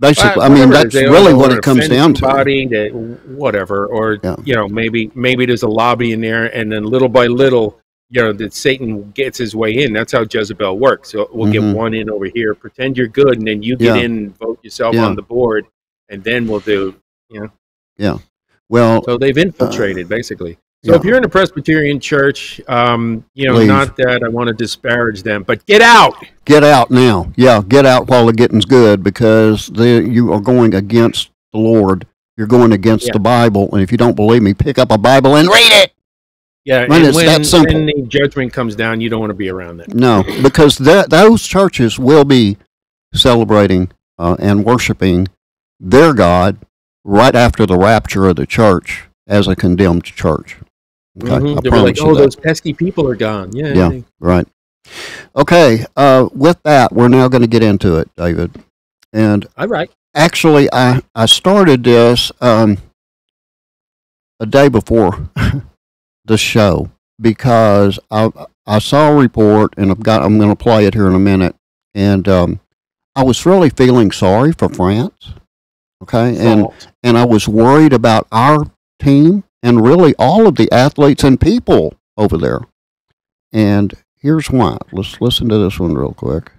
Basically, I mean, that's really what it comes down to. Whatever, or maybe there's a lobby in there, and then little by little, that Satan gets his way in. That's how Jezebel works. So we'll get one in over here, pretend you're good, and then you get in and vote yourself on the board, and then we'll do, Yeah. Well, so they've infiltrated basically. So if you're in a Presbyterian church, not that I want to disparage them, but get out. Get out now. Yeah, get out while the getting's good, because you are going against the Lord. You're going against the Bible, and if you don't believe me, pick up a Bible and read it. Yeah, and when the judgment comes down, you don't want to be around that. No, because those churches will be celebrating and worshiping their God right after the rapture of the church as a condemned church. Okay, They were like, those pesky people are gone. Yeah, right. Okay, with that, we're now going to get into it, David. And all right. Actually, I started this a day before the show because I saw a report, and I'm going to play it here in a minute. And I was really feeling sorry for France. Okay, and I was worried about our team and really all of the athletes and people over there. And here's why. Let's listen to this one real quick.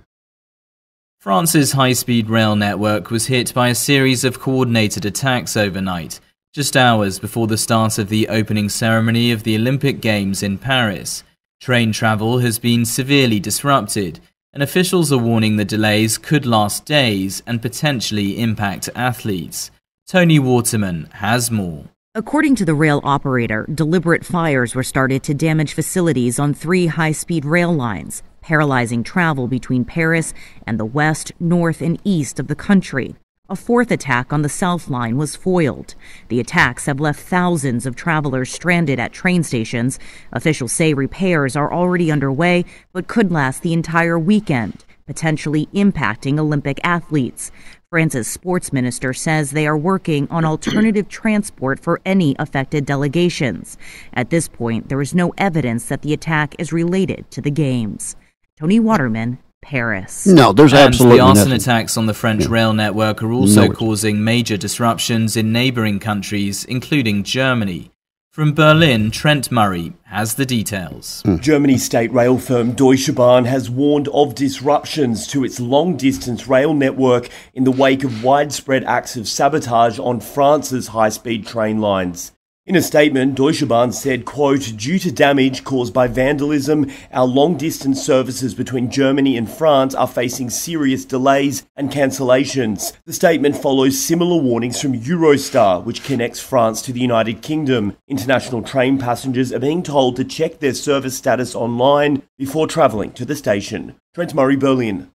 France's high-speed rail network was hit by a series of coordinated attacks overnight, just hours before the start of the opening ceremony of the Olympic Games in Paris. Train travel has been severely disrupted, and officials are warning the delays could last days and potentially impact athletes. Tony Waterman has more. According to the rail operator, deliberate fires were started to damage facilities on 3 high-speed rail lines, paralyzing travel between Paris and the west, north, and east of the country. A 4th attack on the South Line was foiled. The attacks have left thousands of travelers stranded at train stations. Officials say repairs are already underway, but could last the entire weekend, potentially impacting Olympic athletes. France's sports minister says they are working on alternative transport for any affected delegations. At this point, there is no evidence that the attack is related to the Games. Tony Waterman, Paris. No, there's absolutely the arson nothing. attacks on the French rail network are also causing major disruptions in neighbouring countries, including Germany. From Berlin, Trent Murray has the details. Germany's state rail firm Deutsche Bahn has warned of disruptions to its long-distance rail network in the wake of widespread acts of sabotage on France's high-speed train lines. In a statement, Deutsche Bahn said, quote, "Due to damage caused by vandalism, our long-distance services between Germany and France are facing serious delays and cancellations." The statement follows similar warnings from Eurostar, which connects France to the United Kingdom. International train passengers are being told to check their service status online before travelling to the station. Trent Murray, Berlin.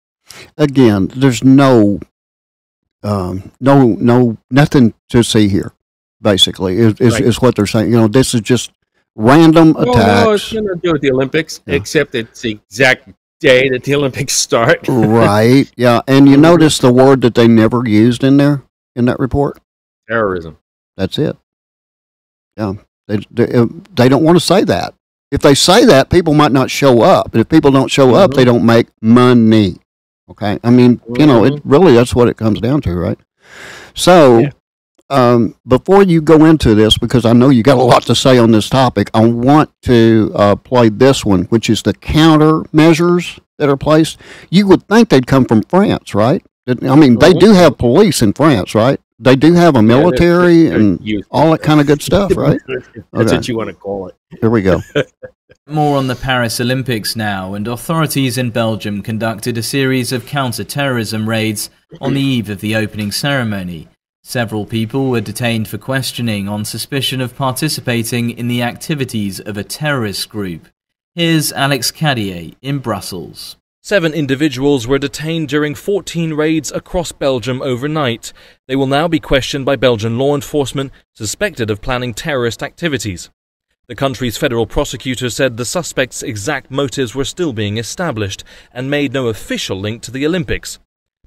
Again, there's nothing to see here. Basically, is what they're saying. This is just random attacks. No, it's going to do with the Olympics, except it's the exact day that the Olympics start. Right, yeah. And you notice the word that they never used in there, in that report? Terrorism. That's it. Yeah, they don't want to say that. If they say that, people might not show up. And if people don't show up, they don't make money. Okay? I mean, it really, that's what it comes down to, right? So... before you go into this, because I know you got a lot to say on this topic, I want to play this one, which is the countermeasures that are placed. You would think they'd come from France, right? I mean, they do have police in France, right? They do have a military and all that kind of good stuff, right? That's what you want to call it. Here we go. More on the Paris Olympics now, and authorities in Belgium conducted a series of counter-terrorism raids on the eve of the opening ceremony. Several people were detained for questioning on suspicion of participating in the activities of a terrorist group. Here's Alex Cadier in Brussels. 7 individuals were detained during 14 raids across Belgium overnight. They will now be questioned by Belgian law enforcement suspected of planning terrorist activities. The country's federal prosecutor said the suspects' exact motives were still being established and made no official link to the Olympics.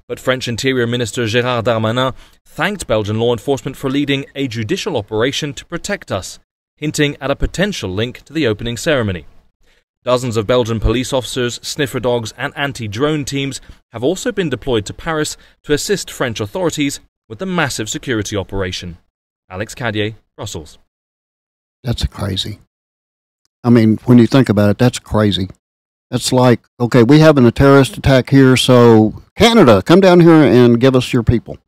But French Interior Minister Gérald Darmanin thanked Belgian law enforcement for leading a judicial operation to protect us, hinting at a potential link to the opening ceremony. Dozens of Belgian police officers, sniffer dogs and anti-drone teams have also been deployed to Paris to assist French authorities with the massive security operation. Alex Cadier, Brussels. That's crazy. I mean, when you think about it, that's crazy. It's like, okay, we having a terrorist attack here, so Canada, come down here and give us your people.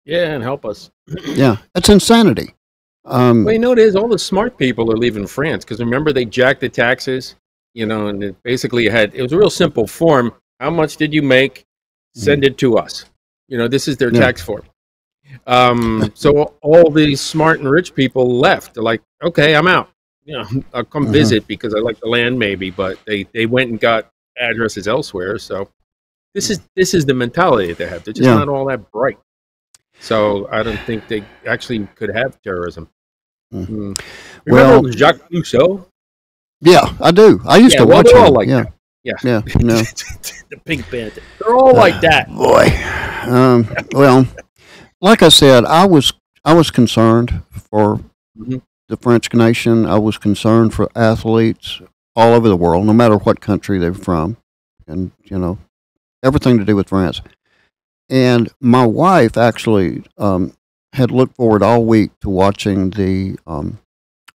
Yeah, and help us. Yeah, that's insanity. Well, you know, it is. All the smart people are leaving France because remember they jacked the taxes. You know, and it basically it was a real simple form. How much did you make? Send it to us. You know, this is their tax form. So all these smart and rich people left. They're like, okay, I'm out. You know, I'll come visit because I like the land maybe, but they went and got addresses elsewhere. So this is the mentality that they have. They're just not all that bright. So I don't think they actually could have terrorism. Remember Jacques Rousseau? Yeah, I do. I used to watch they're him. all like that. Yeah. No. The Pink Panther. They're all like that. Boy. Well, like I said, I was concerned for the French nation. I was concerned for athletes all over the world, no matter what country they're from, and everything to do with France. And my wife actually had looked forward all week to watching the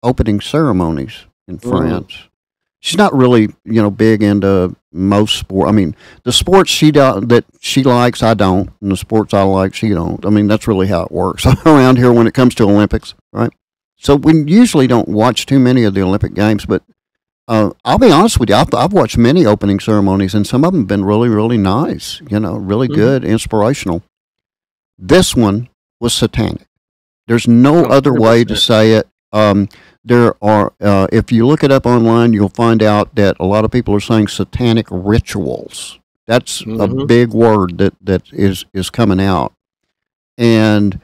opening ceremonies in France. She's not really, big into most sport. I mean, the sports that she likes, I don't, and the sports I like, she don't. I mean, that's really how it works around here when it comes to Olympics, right? So we usually don't watch too many of the Olympic Games, but I'll be honest with you, I've watched many opening ceremonies, and some of them have been really, really nice, really good, inspirational. This one was satanic. There's no other way to say it. There are, if you look it up online, you'll find out that a lot of people are saying satanic rituals. That's a big word that is coming out. And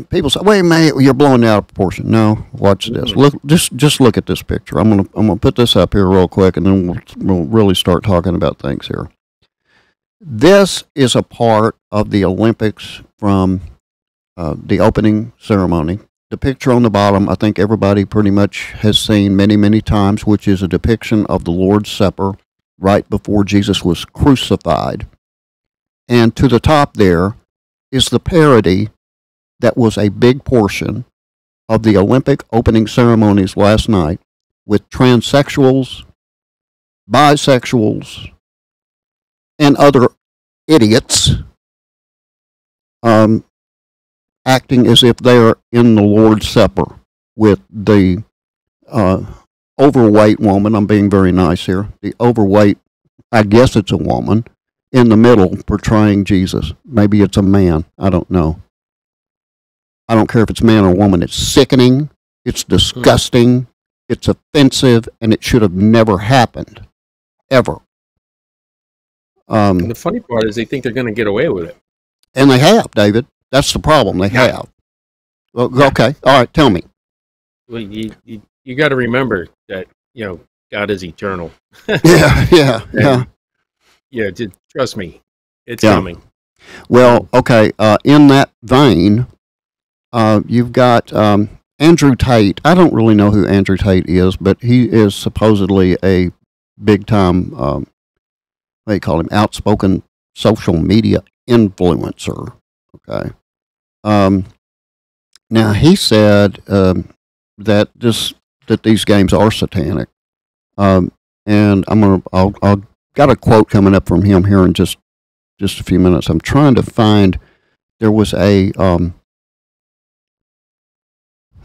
people say, "Wait a minute, you're blowing it out of proportion." No, watch this. Look, just look at this picture. I'm gonna put this up here real quick, and then we'll really start talking about things here. This is a part of the Olympics from the opening ceremony. The picture on the bottom, I think everybody pretty much has seen many, many times, which is a depiction of the Lord's Supper right before Jesus was crucified. And to the top there is the parody that was a big portion of the Olympic opening ceremonies last night with transsexuals, bisexuals, and other idiots acting as if they are in the Lord's Supper with the overweight woman. I'm being very nice here. The overweight, I guess it's a woman, in the middle portraying Jesus. Maybe it's a man. I don't know. I don't care if it's man or woman. It's sickening. It's disgusting. It's offensive, and it should have never happened, ever. And the funny part is they think they're going to get away with it. And they have, David. That's the problem. They have. Well, okay. All right. Tell me. Well, you got to remember that, God is eternal. Yeah. Just trust me. It's coming. Well, okay. In that vein, you've got Andrew Tate. I don't really know who Andrew Tate is, but he is supposedly a big-time, what do you call him, outspoken social media influencer. Okay. Now he said that these games are satanic, and I'll got a quote coming up from him here in just a few minutes. I'm trying to find. There was a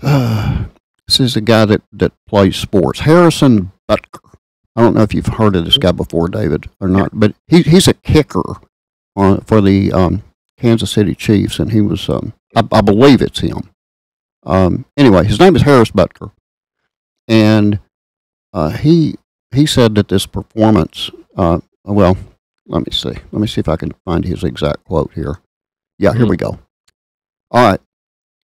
this is a guy that plays sports, Harrison Butker. I don't know if you've heard of this guy before, David, or not, but he's a kicker for the Kansas City Chiefs, and he was I believe it's him. Anyway, his name is Harris Butker, and he said that this performance. Well, let me see. Let me see if I can find his exact quote here. Yeah, here we go. All right.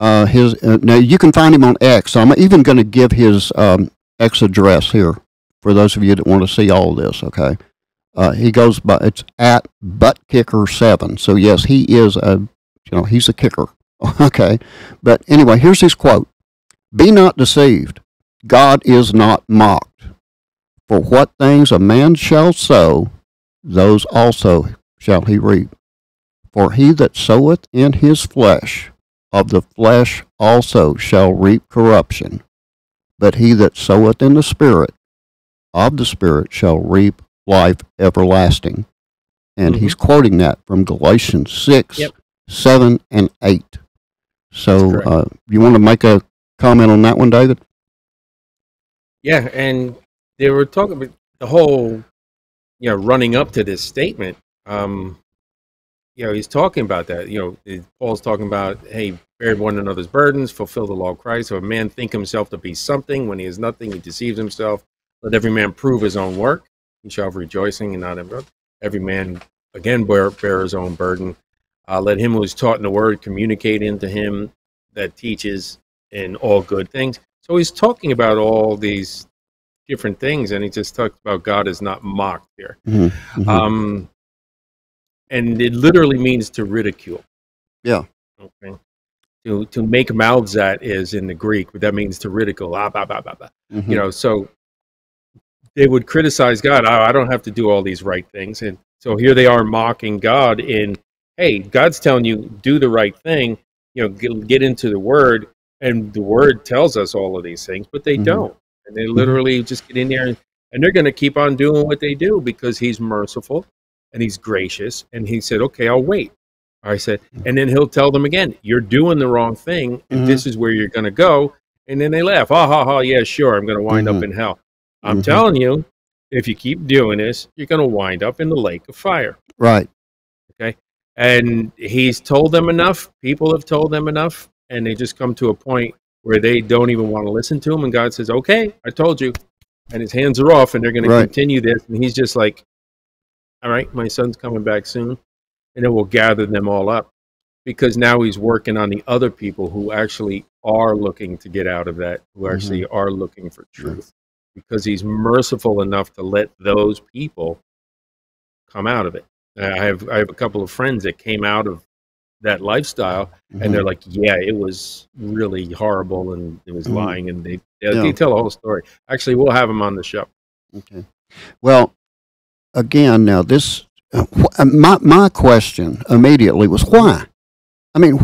Now you can find him on X. So I'm even going to give his X address here for those of you that want to see all of this. Okay. He goes by, it's at buttkicker7. So yes, he is he's a kicker. Okay. But anyway, here's his quote. Be not deceived. God is not mocked. For what things a man shall sow, those also shall he reap. For he that soweth in his flesh, of the flesh also shall reap corruption. But he that soweth in the Spirit, of the Spirit shall reap life everlasting. And he's quoting that from Galatians 6, 7, and 8. So you want to make a comment on that one, David? Yeah, and they were talking about the whole, running up to this statement. He's talking about that. Paul's talking about, hey, bear one another's burdens, fulfill the law of Christ. So a man think himself to be something when he is nothing, he deceives himself. Let every man prove his own work. He shall have rejoicing and not every man, again, bear his own burden. Let him who is taught in the word communicate into him that teaches in all good things. So he's talking about all these different things, and he just talks about God is not mocked here. And it literally means to ridicule. Yeah. Okay. To make mouths at is in the Greek, but that means to ridicule. So they would criticize God. I don't have to do all these right things. And so here they are mocking God in, hey, God's telling you, do the right thing, get into the word, and the word tells us all of these things, but they don't. And they literally just get in there, and they're going to keep on doing what they do because he's merciful and he's gracious. And he said, okay, I'll wait. I said, and then he'll tell them again, you're doing the wrong thing, and this is where you're going to go. And then they laugh. Yeah, sure, I'm going to wind up in hell. I'm telling you, if you keep doing this, you're going to wind up in the lake of fire. Right. Okay. And he's told them enough. People have told them enough, and they just come to a point where they don't even want to listen to him. And God says, okay, I told you. And his hands are off, and they're going to continue this. And he's just like, all right, my son's coming back soon. And then we'll gather them all up, because now he's working on the other people who actually are looking to get out of that, who actually are looking for truth, because he's merciful enough to let those people come out of it. I have a couple of friends that came out of that lifestyle, and they're like, yeah, it was really horrible, and it was lying, and they tell the whole story. Actually, we'll have them on the show. Okay. Well, again, now this. My question immediately was why? I mean,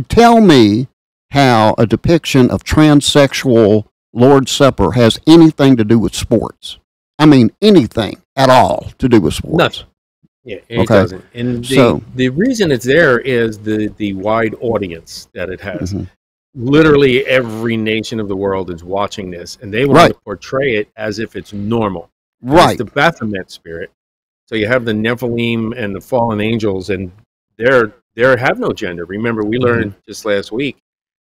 tell me how a depiction of transsexual Lord's Supper has anything to do with sports. I mean, anything at all to do with sports. Nothing. Yeah, it doesn't. And the reason it's there is the wide audience that it has. Literally every nation of the world is watching this, and they want to portray it as if it's normal. Right. It's the Baphomet spirit. So you have the Nephilim and the fallen angels, and they have no gender. Remember, we learned just last week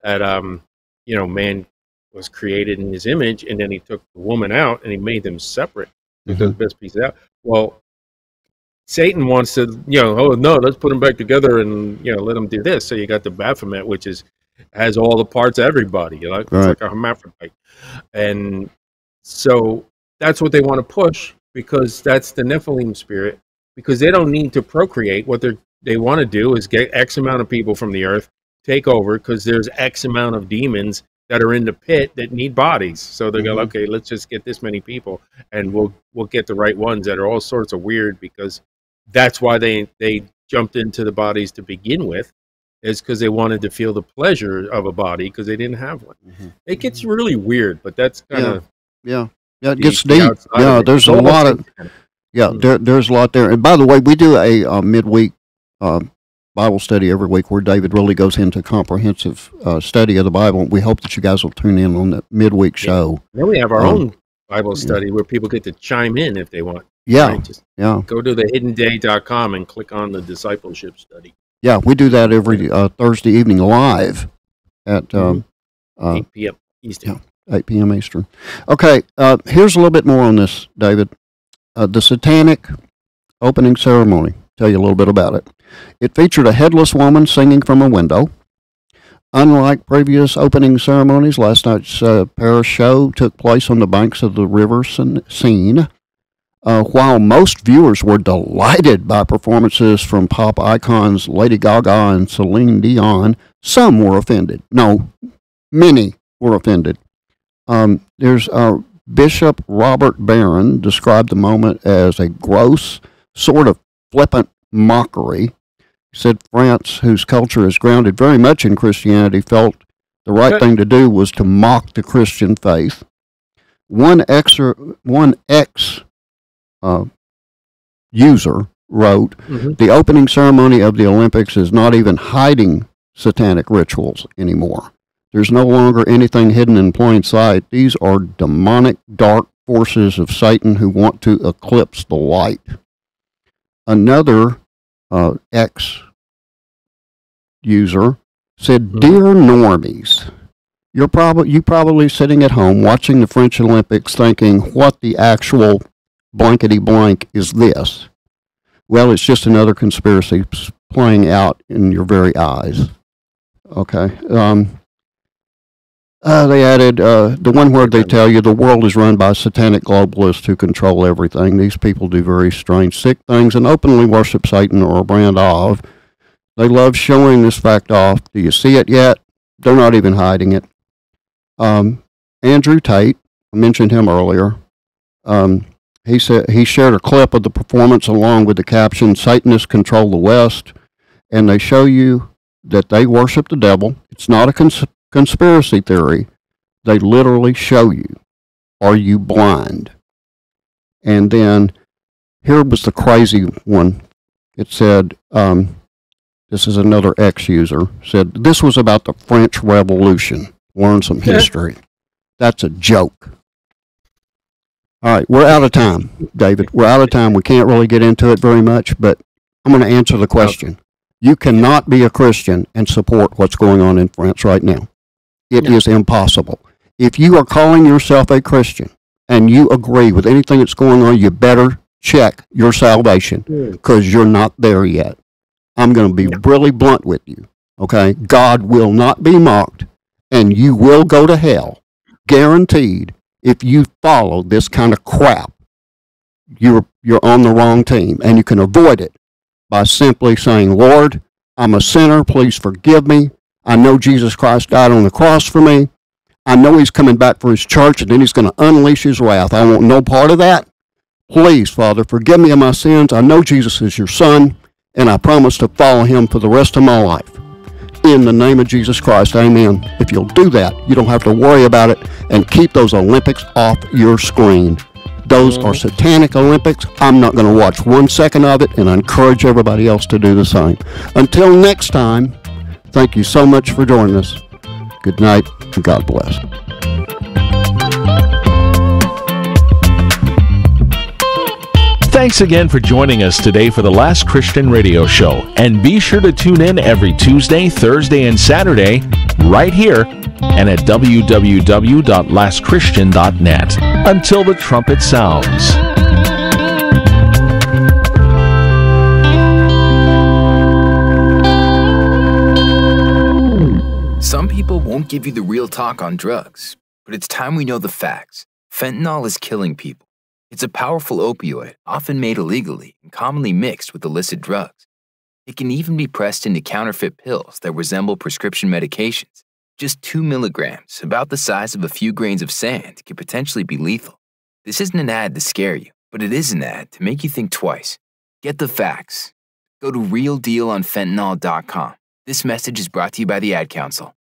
that man was created in his image, and then he took the woman out and he made them separate. Took those best pieces out. Well, Satan wants to, oh no, let's put them back together and let them do this. So you got the Baphomet, which has all the parts of everybody. It's like a hermaphrodite, and so that's what they want to push. Because that's the Nephilim spirit, because they don't need to procreate. What they want to do is get X amount of people from the earth, take over, because there's X amount of demons that are in the pit that need bodies. So they go, okay, let's just get this many people, and we'll get the right ones that are all sorts of weird, because that's why they jumped into the bodies to begin with. is because they wanted to feel the pleasure of a body because they didn't have one. It gets really weird, but that's kind of it gets deep. Yeah, there's a lot of there's a lot there. And by the way, we do a midweek Bible study every week where David really goes into comprehensive study of the Bible. We hope that you guys will tune in on the midweek show. Then we have our own Bible study where people get to chime in if they want. Just go to thehiddenday.com and click on the discipleship study. Yeah, we do that every Thursday evening live at 8 p.m. Eastern. 8 p.m. Eastern. Okay, here's a little bit more on this, David. The Satanic opening ceremony. Tell you a little bit about it. It featured a headless woman singing from a window. Unlike previous opening ceremonies, last night's Paris show took place on the banks of the river Seine. While most viewers were delighted by performances from pop icons Lady Gaga and Celine Dion, some were offended. No, many were offended. There's Bishop Robert Barron described the moment as a gross, sort of flippant mockery. He said France, whose culture is grounded very much in Christianity, felt the right thing to do was to mock the Christian faith. One user wrote, the opening ceremony of the Olympics is not even hiding satanic rituals anymore. There's no longer anything hidden in plain sight. These are demonic, dark forces of Satan who want to eclipse the light. Another ex-user said, Dear normies, you probably sitting at home watching the French Olympics thinking, what the actual blankety blank is this? Well, it's just another conspiracy playing out in your very eyes. Okay. They added the one word they tell you, the world is run by satanic globalists who control everything. These people do very strange, sick things and openly worship Satan or a brand of. They love showing this fact off. Do you see it yet? They're not even hiding it. Andrew Tate, I mentioned him earlier. He said he shared a clip of the performance along with the caption, Satanists control the West, and they show you that they worship the devil. It's not a conspiracy theory. They literally show you. Are you blind? And then here was the crazy one. It said, this is another ex-user, said, this was about the French Revolution. Learn some history. That's a joke. All right, we're out of time, David. We're out of time. We can't really get into it very much, but I'm going to answer the question. You cannot be a Christian and support what's going on in France right now. It is impossible. If you are calling yourself a Christian and you agree with anything that's going on, you better check your salvation because you're not there yet. I'm going to be really blunt with you, okay? God will not be mocked, and you will go to hell, guaranteed. If you follow this kind of crap, you're on the wrong team, and you can avoid it by simply saying, Lord, I'm a sinner. Please forgive me. I know Jesus Christ died on the cross for me. I know he's coming back for his church, and then he's going to unleash his wrath. I want no part of that. Please, Father, forgive me of my sins. I know Jesus is your son, and I promise to follow him for the rest of my life. In the name of Jesus Christ, amen. If you'll do that, you don't have to worry about it, and keep those Olympics off your screen. Those are satanic Olympics. I'm not going to watch 1 second of it, and I encourage everybody else to do the same. Until next time, thank you so much for joining us. Good night, and God bless. Thanks again for joining us today for the Last Christian Radio Show. And be sure to tune in every Tuesday, Thursday, and Saturday right here and at www.lastchristian.net. Until the trumpet sounds. Some people won't give you the real talk on drugs, but it's time we know the facts. Fentanyl is killing people. It's a powerful opioid, often made illegally and commonly mixed with illicit drugs. It can even be pressed into counterfeit pills that resemble prescription medications. Just 2 milligrams, about the size of a few grains of sand, can potentially be lethal. This isn't an ad to scare you, but it is an ad to make you think twice. Get the facts. Go to realdealonfentanyl.com. This message is brought to you by the Ad Council.